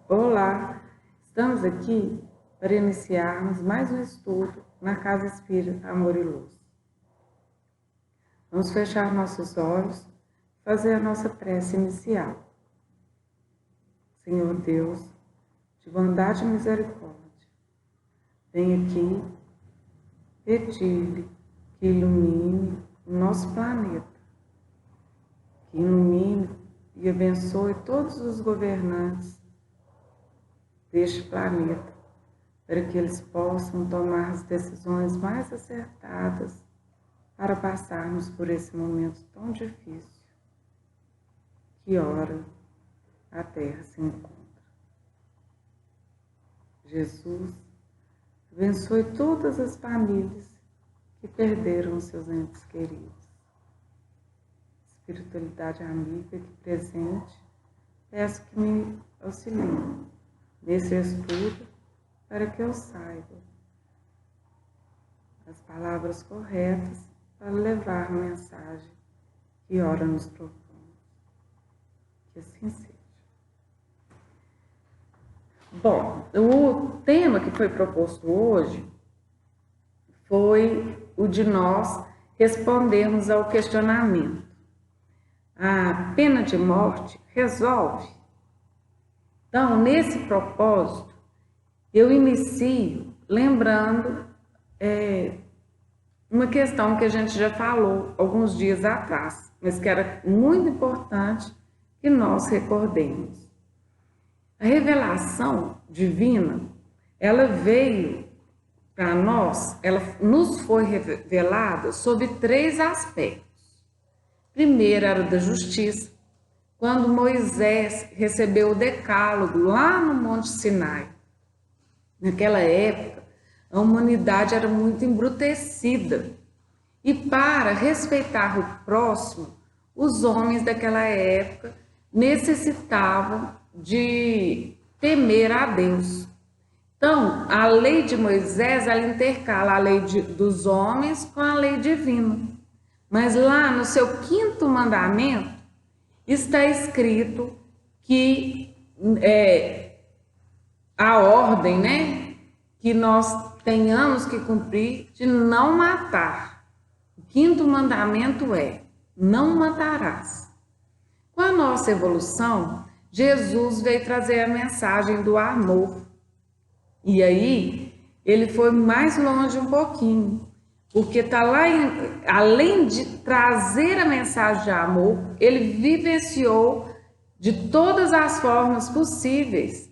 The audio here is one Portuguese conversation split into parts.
Olá, estamos aqui para iniciarmos mais um estudo na Casa Espírita Amor e Luz. Vamos fechar nossos olhos e fazer a nossa prece inicial. Senhor Deus, de bondade e misericórdia, vem aqui pedir-lhe que ilumine o nosso planeta, que ilumine e abençoe todos os governantes deste planeta, para que eles possam tomar as decisões mais acertadas para passarmos por esse momento tão difícil que ora a Terra se encontra. Jesus, abençoe todas as famílias que perderam seus entes queridos. Espiritualidade amiga aqui presente, peço que me auxilie nesse estudo, para que eu saiba as palavras corretas para levar a mensagem que ora nos propomos. Que assim seja. Bom, o tema que foi proposto hoje foi o de nós respondermos ao questionamento: a pena de morte resolve? Então, nesse propósito, eu inicio lembrando uma questão que a gente já falou alguns dias atrás, mas que era muito importante que nós recordemos. A revelação divina, ela veio para nós, ela nos foi revelada sob 3 aspectos. Primeiro era o da justiça, quando Moisés recebeu o decálogo lá no Monte Sinai. Naquela época, a humanidade era muito embrutecida. E para respeitar o próximo, os homens daquela época necessitavam de temer a Deus. Então, a lei de Moisés, ela intercala a lei dos homens com a lei divina. Mas lá no seu 5º mandamento, está escrito que a ordem, né, que nós tenhamos que cumprir de não matar. O 5º mandamento é: não matarás. Com a nossa evolução, Jesus veio trazer a mensagem do amor. E aí, ele foi mais longe um pouquinho, porque está lá, além de trazer a mensagem de amor, ele vivenciou de todas as formas possíveis,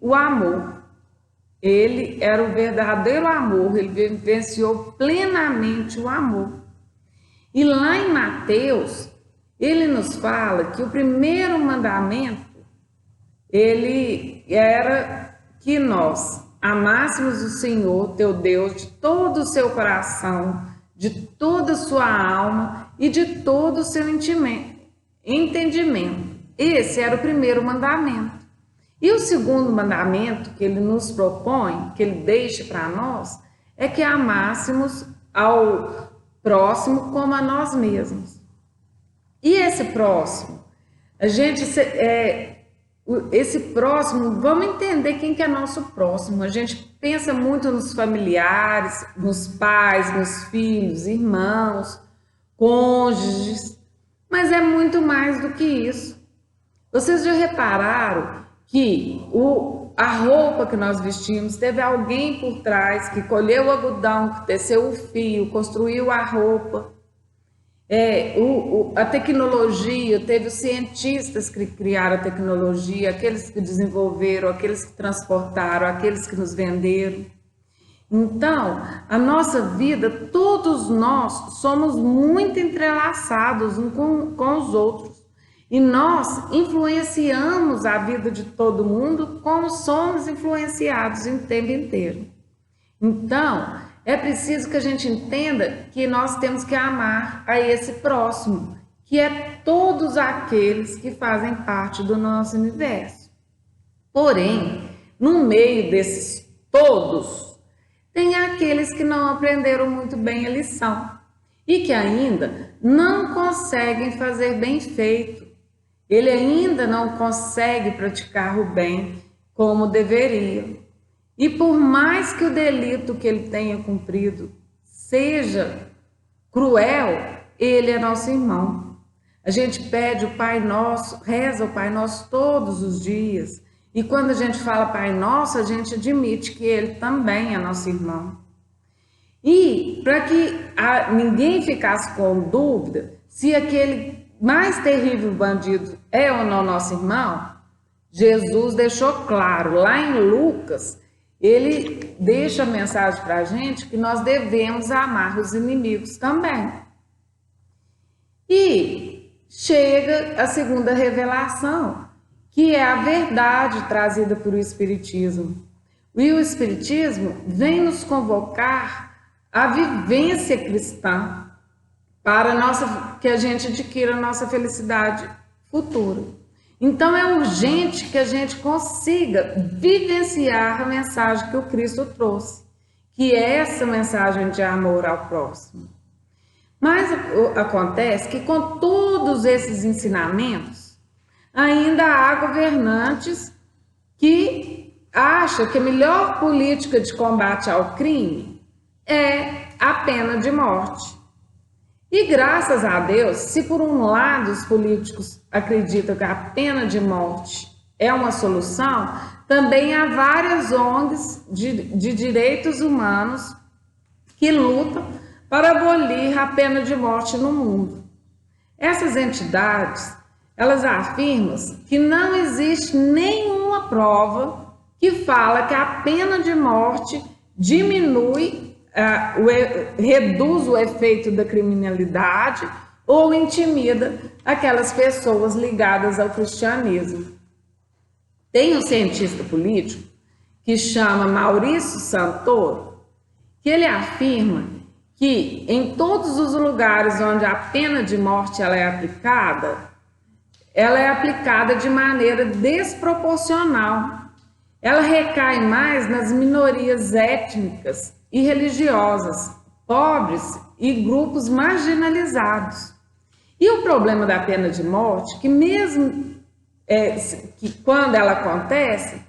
o amor. Ele era o verdadeiro amor, ele vivenciou plenamente o amor. E lá em Mateus, ele nos fala que o primeiro mandamento, ele era que nós amássemos o Senhor, teu Deus, de todo o seu coração, de toda a sua alma e de todo o seu entendimento. Esse era o primeiro mandamento. E o segundo mandamento que ele nos propõe, que ele deixa para nós, é que amássemos ao próximo como a nós mesmos. E esse próximo, esse próximo, vamos entender quem que é nosso próximo. A gente pensa muito nos familiares, nos pais, nos filhos, irmãos, cônjuges, mas é muito mais do que isso. Vocês já repararam que a roupa que nós vestimos, teve alguém por trás que colheu o algodão, que teceu o fio, construiu a roupa. A tecnologia, teve os cientistas que criaram a tecnologia, aqueles que desenvolveram, aqueles que transportaram, aqueles que nos venderam. Então, a nossa vida, todos nós somos muito entrelaçados uns com os outros. E nós influenciamos a vida de todo mundo como somos influenciados o tempo inteiro. Então, é preciso que a gente entenda que nós temos que amar a esse próximo, que é todos aqueles que fazem parte do nosso universo. Porém, no meio desses todos, tem aqueles que não aprenderam muito bem a lição e que ainda não conseguem fazer bem feito. ele ainda não consegue praticar o bem como deveria. E por mais que o delito que ele tenha cumprido seja cruel, ele é nosso irmão. A gente pede o Pai Nosso, reza o Pai Nosso todos os dias. E quando a gente fala Pai Nosso, a gente admite que ele também é nosso irmão. E para que ninguém ficasse com dúvida se aquele mais terrível bandido é ou não nosso irmão, Jesus deixou claro, lá em Lucas, ele deixa a mensagem para a gente que nós devemos amar os inimigos também. E chega a segunda revelação, que é a verdade trazida por o Espiritismo. E o Espiritismo vem nos convocar à vivência cristã para que a gente adquira a nossa felicidade futura. Então é urgente que a gente consiga vivenciar a mensagem que o Cristo trouxe, que é essa mensagem de amor ao próximo. Mas acontece que com todos esses ensinamentos, ainda há governantes que acham que a melhor política de combate ao crime é a pena de morte. E graças a Deus, se por um lado os políticos acreditam que a pena de morte é uma solução, também há várias ONGs de direitos humanos que lutam para abolir a pena de morte no mundo. Essas entidades, elas afirmam que não existe nenhuma prova que fala que a pena de morte reduz o efeito da criminalidade ou intimida aquelas pessoas ligadas ao cristianismo. Tem um cientista político que chama Maurício Santoro, que ele afirma que em todos os lugares onde a pena de morte ela é aplicada de maneira desproporcional. Ela recai mais nas minorias étnicas e religiosas, pobres e grupos marginalizados. E o problema da pena de morte, que mesmo que quando ela acontece,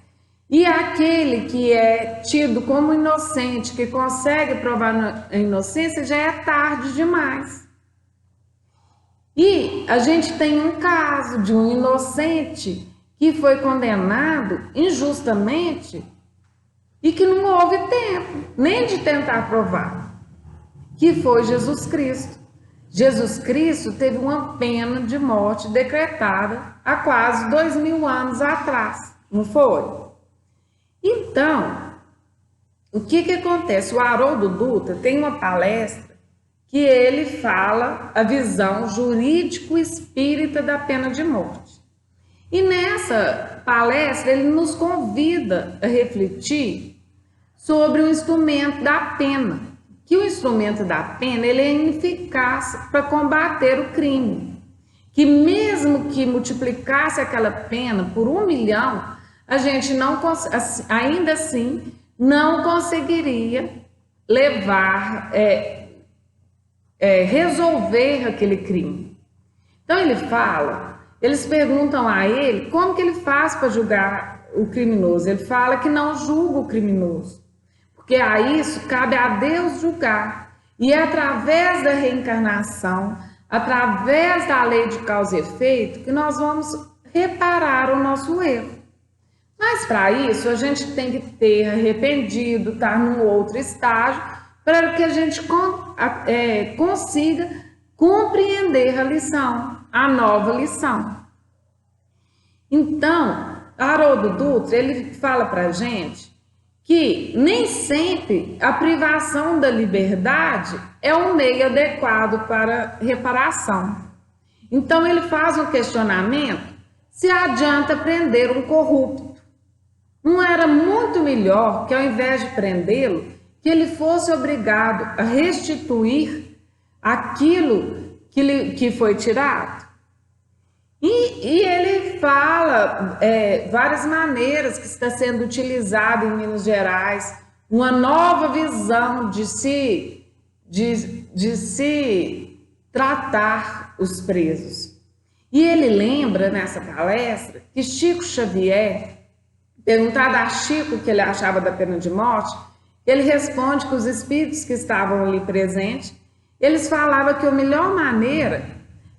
e aquele que é tido como inocente, que consegue provar a inocência, já é tarde demais. E a gente tem um caso de um inocente que foi condenado injustamente e que não houve tempo nem de tentar provar, que foi Jesus Cristo. Jesus Cristo teve uma pena de morte decretada há quase 2000 anos atrás, não foi? Então, o que acontece? O Haroldo Dutra tem uma palestra que ele fala a visão jurídico-espírita da pena de morte. E nessa palestra ele nos convida a refletir sobre o instrumento da pena, que o instrumento da pena ele é ineficaz para combater o crime, que mesmo que multiplicasse aquela pena por 1 milhão, a gente ainda assim não conseguiria resolver aquele crime. Então eles perguntam a ele como que ele faz para julgar o criminoso. Ele fala que não julga o criminoso, porque a isso cabe a Deus julgar. E é através da reencarnação, através da lei de causa e efeito, que nós vamos reparar o nosso erro. Mas para isso a gente tem que ter arrependido, estar num outro estágio, para que a gente consiga compreender a lição, a nova lição. Então, Haroldo Dutra, ele fala para a gente que nem sempre a privação da liberdade é um meio adequado para reparação. Então, ele faz um questionamento se adianta prender um corrupto. Não era muito melhor que, ao invés de prendê-lo, que ele fosse obrigado a restituir aquilo que foi tirado? E ele fala várias maneiras que está sendo utilizado em Minas Gerais, uma nova visão de se tratar os presos. E ele lembra nessa palestra que Chico Xavier, perguntado a Chico o que ele achava da pena de morte, ele responde que os espíritos que estavam ali presentes, eles falavam que a melhor maneira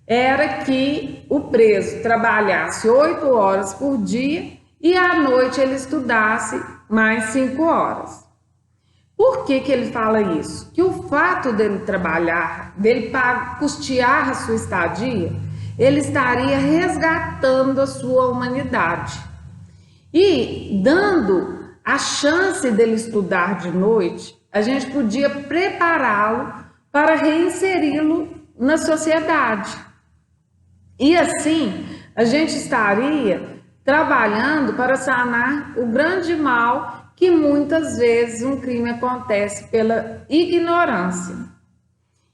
era que o preso trabalhasse 8 horas por dia e à noite ele estudasse mais 5 horas. Por que ele fala isso? Que o fato dele trabalhar, dele custear a sua estadia, ele estaria resgatando a sua humanidade e dando a chance dele estudar de noite, a gente podia prepará-lo para reinseri-lo na sociedade. E assim, a gente estaria trabalhando para sanar o grande mal que muitas vezes um crime acontece pela ignorância.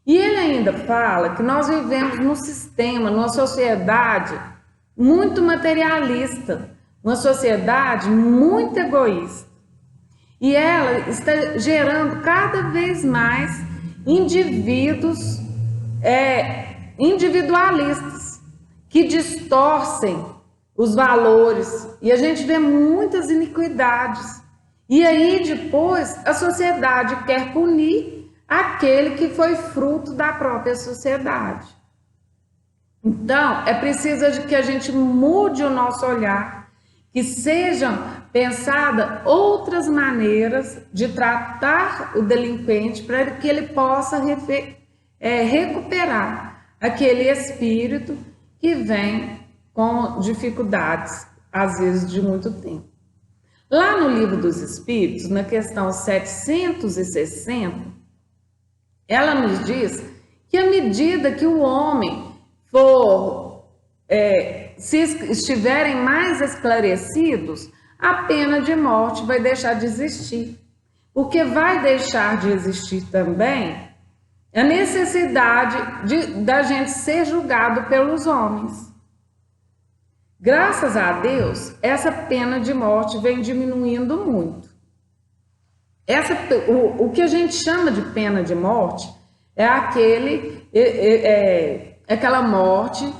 E ele ainda fala que nós vivemos num sistema, numa sociedade muito materialista, uma sociedade muito egoísta. E ela está gerando cada vez mais indivíduos individualistas que distorcem os valores. E a gente vê muitas iniquidades. E aí depois a sociedade quer punir aquele que foi fruto da própria sociedade. Então, é preciso que a gente mude o nosso olhar, que sejam pensadas outras maneiras de tratar o delinquente para que ele possa recuperar aquele espírito que vem com dificuldades, às vezes de muito tempo. Lá no Livro dos Espíritos, na questão 760, ela nos diz que à medida que o homem se estiverem mais esclarecidos, a pena de morte vai deixar de existir. Porque vai deixar de existir também a necessidade da gente ser julgado pelos homens. Graças a Deus, essa pena de morte vem diminuindo muito. O que a gente chama de pena de morte é aquela morte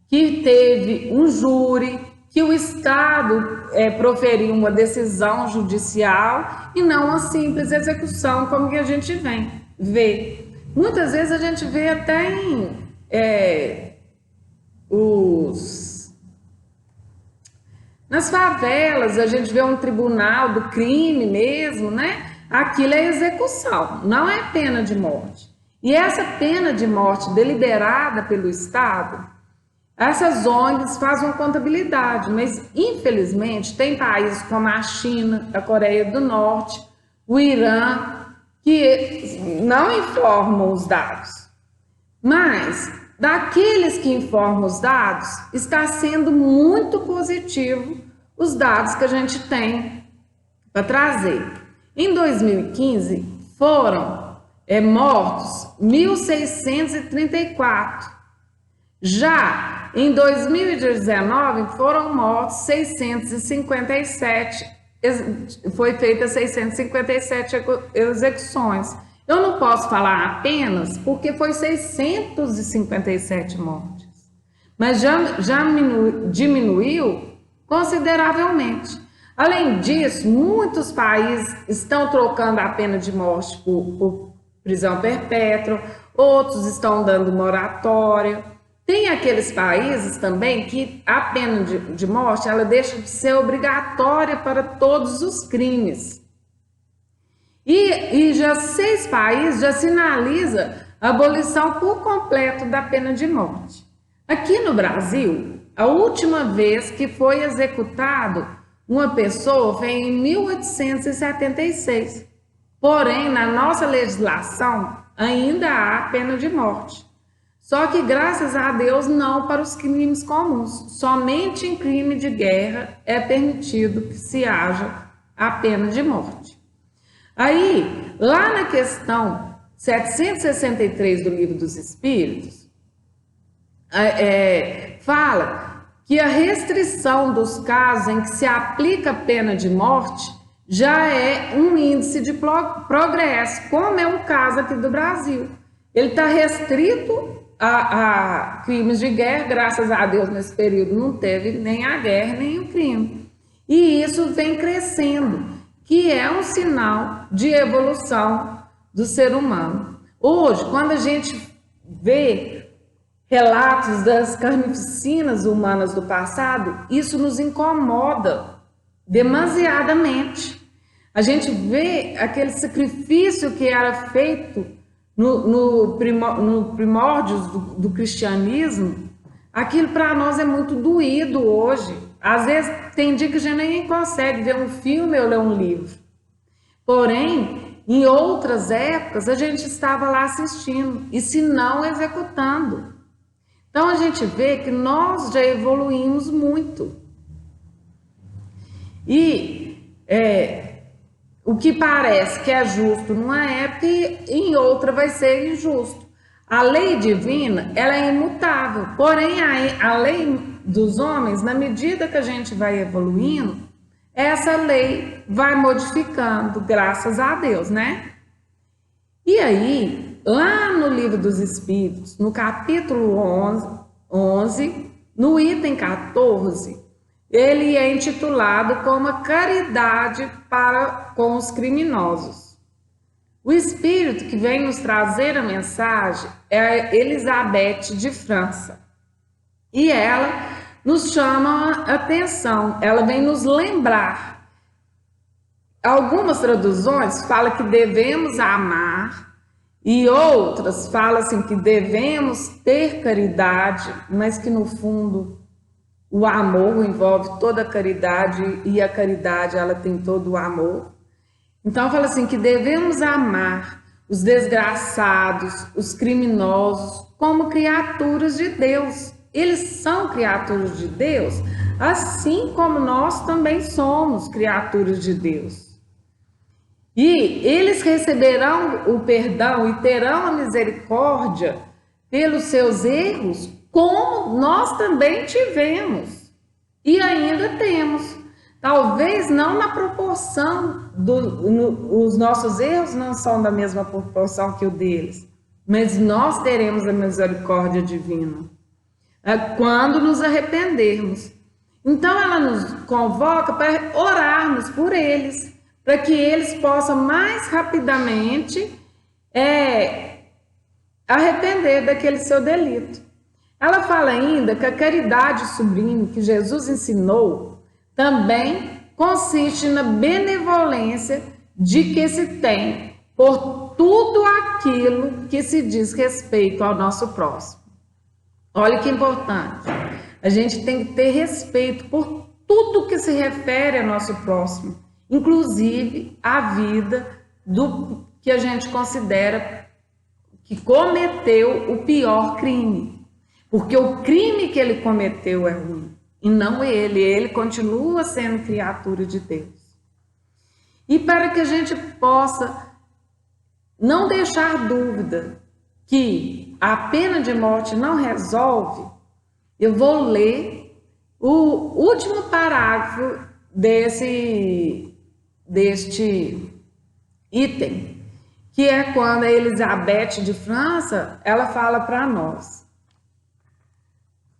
que teve um júri, que o Estado proferiu uma decisão judicial e não uma simples execução, como que a gente vê. Muitas vezes a gente vê até nas favelas, a gente vê um tribunal do crime mesmo, né? Aquilo é execução, não é pena de morte. E essa pena de morte deliberada pelo Estado, essas ONGs fazem uma contabilidade, mas infelizmente tem países como a China, a Coreia do Norte, o Irã, que não informam os dados. Mas daqueles que informam os dados, está sendo muito positivo os dados que a gente tem para trazer. Em 2015, foram mortos 1.634. Já em 2019, foram mortos 657. Foi feita 657 execuções. Eu não posso falar apenas porque foi 657 mortes, mas já diminuiu consideravelmente. Além disso, muitos países estão trocando a pena de morte por prisão perpétua, outros estão dando moratória. Tem aqueles países também que a pena de morte ela deixa de ser obrigatória para todos os crimes. E já 6 países já sinaliza a abolição por completo da pena de morte. Aqui no Brasil, a última vez que foi executado uma pessoa foi em 1876. Porém, na nossa legislação, ainda há pena de morte. Só que, graças a Deus, não para os crimes comuns. Somente em crime de guerra é permitido que se haja a pena de morte. Aí, lá na questão 763 do Livro dos Espíritos, fala que a restrição dos casos em que se aplica a pena de morte já é um índice de progresso, como é o caso aqui do Brasil. Ele está restrito a crimes de guerra, graças a Deus, nesse período não teve nem a guerra, nem o crime. E isso vem crescendo, que é um sinal de evolução do ser humano. Hoje, quando a gente vê relatos das carnificinas humanas do passado, isso nos incomoda demasiadamente. A gente vê aquele sacrifício que era feito no primórdios do cristianismo, aquilo para nós é muito doído hoje. Às vezes tem dia que a gente nem consegue ver um filme ou ler um livro. Porém, em outras épocas, a gente estava lá assistindo, e se não executando. Então, a gente vê que nós já evoluímos muito. E o que parece que é justo numa época, e em outra vai ser injusto. A lei divina, ela é imutável. Porém, a lei dos homens, na medida que a gente vai evoluindo, essa lei vai modificando, graças a Deus, né? E aí, lá no Livro dos Espíritos, no capítulo 11, no item 14, ele é intitulado como a caridade para com os criminosos. O espírito que vem nos trazer a mensagem é a Elizabeth de França. E ela nos chama a atenção, ela vem nos lembrar. Algumas traduções falam que devemos amar, e outras falam assim que devemos ter caridade, mas que no fundo o amor envolve toda a caridade, e a caridade ela tem todo o amor. Então fala assim que devemos amar os desgraçados, os criminosos, como criaturas de Deus. Eles são criaturas de Deus, assim como nós também somos criaturas de Deus. E eles receberão o perdão e terão a misericórdia pelos seus erros, como nós também tivemos e ainda temos. Talvez não na proporção, os nossos erros não são da mesma proporção que o deles, mas nós teremos a misericórdia divina quando nos arrependermos. Então ela nos convoca para orarmos por eles, para que eles possam mais rapidamente arrepender daquele seu delito. Ela fala ainda que a caridade sublime que Jesus ensinou também consiste na benevolência de que se tem por tudo aquilo que se diz respeito ao nosso próximo. Olha que importante. A gente tem que ter respeito por tudo que se refere ao nosso próximo, inclusive a vida do que a gente considera que cometeu o pior crime. Porque o crime que ele cometeu é ruim, e não ele continua sendo criatura de Deus. E para que a gente possa não deixar dúvida que a pena de morte não resolve, eu vou ler o último parágrafo deste item, que é quando a Elizabeth de França, ela fala para nós: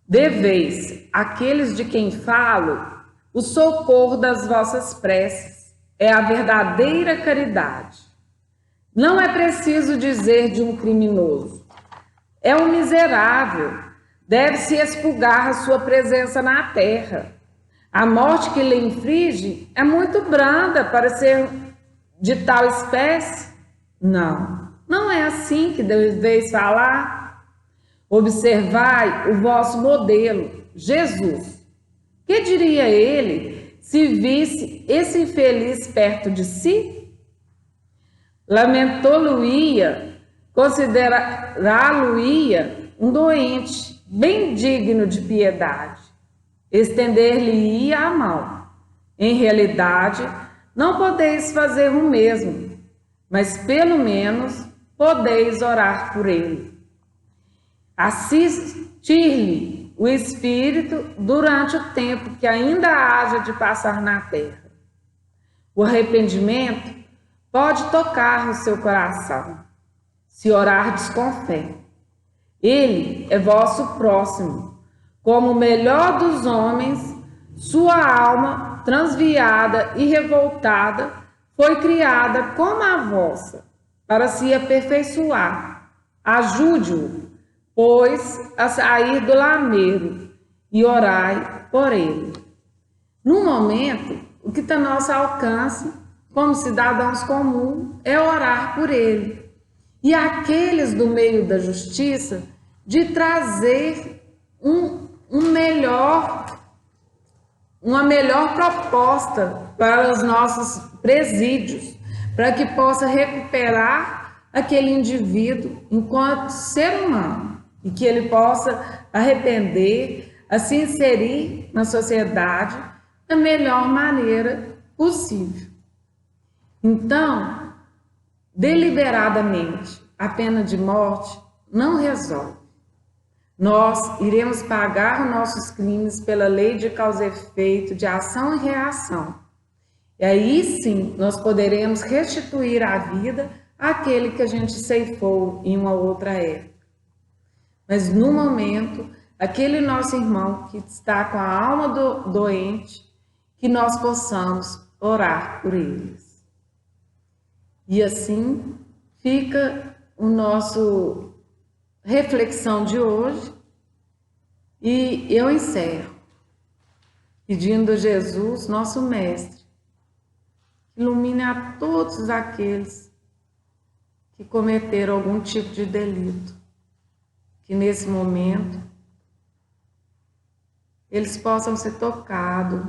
deveis, aqueles de quem falo, o socorro das vossas preces, é a verdadeira caridade. Não é preciso dizer de um criminoso: é um miserável, deve-se expurgar a sua presença na terra. A morte que lhe inflige é muito branda para ser de tal espécie. Não, não é assim que deveis falar. Observai o vosso modelo, Jesus. Que diria ele se visse esse infeliz perto de si? Lamentou-lo-ia, considerá-lo-ia um doente, bem digno de piedade. Estender-lhe-ia a mão. Em realidade, não podeis fazer o mesmo, mas pelo menos podeis orar por ele. Assistir-lhe o Espírito durante o tempo que ainda haja de passar na terra. O arrependimento pode tocar o seu coração, se orardes com fé. Ele é vosso próximo, como o melhor dos homens, sua alma, transviada e revoltada, foi criada como a vossa, para se aperfeiçoar. Ajude-o, pois, a sair do lameiro, e orai por ele. No momento, o que está ao nosso alcance, como cidadãos comuns, é orar por ele. E aqueles do meio da justiça, de trazer uma melhor proposta para os nossos presídios, para que possa recuperar aquele indivíduo enquanto ser humano e que ele possa arrepender, a se inserir na sociedade da melhor maneira possível. Então, deliberadamente, a pena de morte não resolve. Nós iremos pagar os nossos crimes pela lei de causa e efeito, de ação e reação. E aí sim, nós poderemos restituir a vida àquele que a gente ceifou em uma outra época. Mas no momento, aquele nosso irmão que está com a alma doente, que nós possamos orar por eles. E assim fica o nosso reflexão de hoje, e eu encerro pedindo a Jesus, nosso Mestre, que ilumine a todos aqueles que cometeram algum tipo de delito, que nesse momento eles possam ser tocados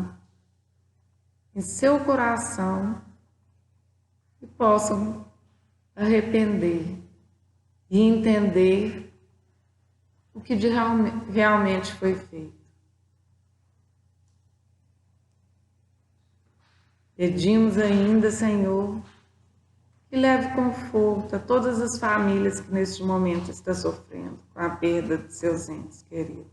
em seu coração e possam arrepender e entender o que realmente foi feito. Pedimos ainda, Senhor, que leve conforto a todas as famílias que neste momento estão sofrendo com a perda de seus entes queridos.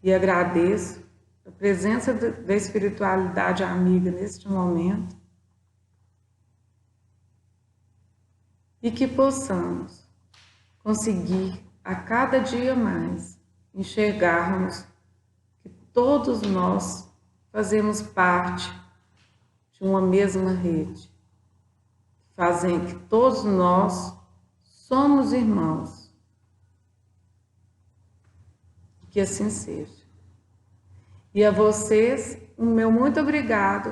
E agradeço a presença da espiritualidade amiga neste momento, e que possamos conseguir a cada dia mais enxergarmos que todos nós fazemos parte de uma mesma rede, fazem que todos nós somos irmãos. Que assim seja. E a vocês, o meu muito obrigado